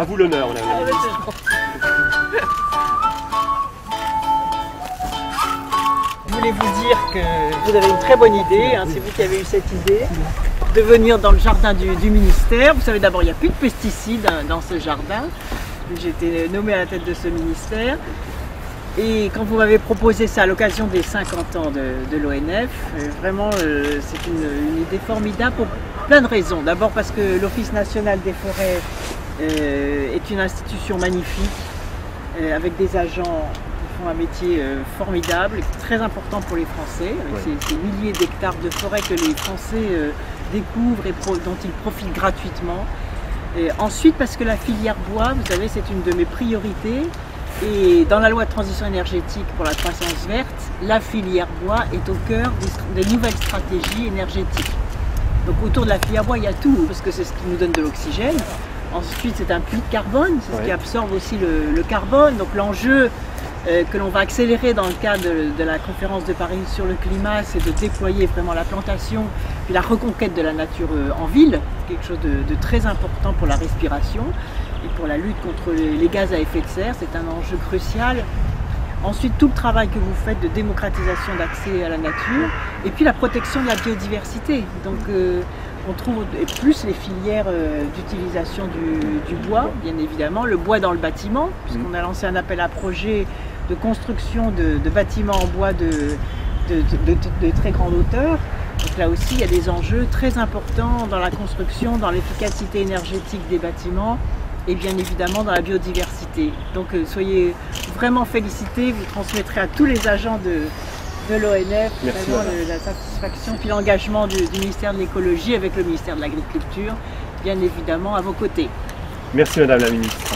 À vous l'honneur, madame la ministre. Je voulais vous dire que vous avez une très bonne idée, hein, c'est vous qui avez eu cette idée, de venir dans le jardin du ministère. Vous savez, d'abord, il n'y a plus de pesticides dans ce jardin. J'ai été nommée à la tête de ce ministère. Et quand vous m'avez proposé ça à l'occasion des 50 ans de l'ONF, vraiment c'est une idée formidable pour plein de raisons. D'abord parce que l'Office national des forêts est une institution magnifique, avec des agents qui font un métier formidable, très important pour les Français, avec ces milliers d'hectares de forêt que les Français découvrent et dont ils profitent gratuitement. Et ensuite parce que la filière bois, vous savez, c'est une de mes priorités. Et dans la loi de transition énergétique pour la croissance verte, la filière bois est au cœur des nouvelles stratégies énergétiques. Donc autour de la filière bois, il y a tout, parce que c'est ce qui nous donne de l'oxygène. Ensuite, c'est un puits de carbone, c'est ce qui absorbe aussi le carbone. Donc l'enjeu que l'on va accélérer dans le cadre de la conférence de Paris sur le climat, c'est de déployer vraiment la plantation puis la reconquête de la nature en ville, quelque chose de très important pour la respiration et pour la lutte contre les gaz à effet de serre, c'est un enjeu crucial. Ensuite, tout le travail que vous faites de démocratisation d'accès à la nature et puis la protection de la biodiversité. Donc on trouve plus les filières d'utilisation du bois, bien évidemment, le bois dans le bâtiment, puisqu'on a lancé un appel à projet de construction de bâtiments en bois de très grande hauteur. Donc là aussi, il y a des enjeux très importants dans la construction, dans l'efficacité énergétique des bâtiments et bien évidemment dans la biodiversité. Donc soyez vraiment félicités, vous transmettrez à tous les agents de l'ONF vraiment la satisfaction puis l'engagement du ministère de l'écologie avec le ministère de l'Agriculture, bien évidemment à vos côtés. Merci madame la ministre.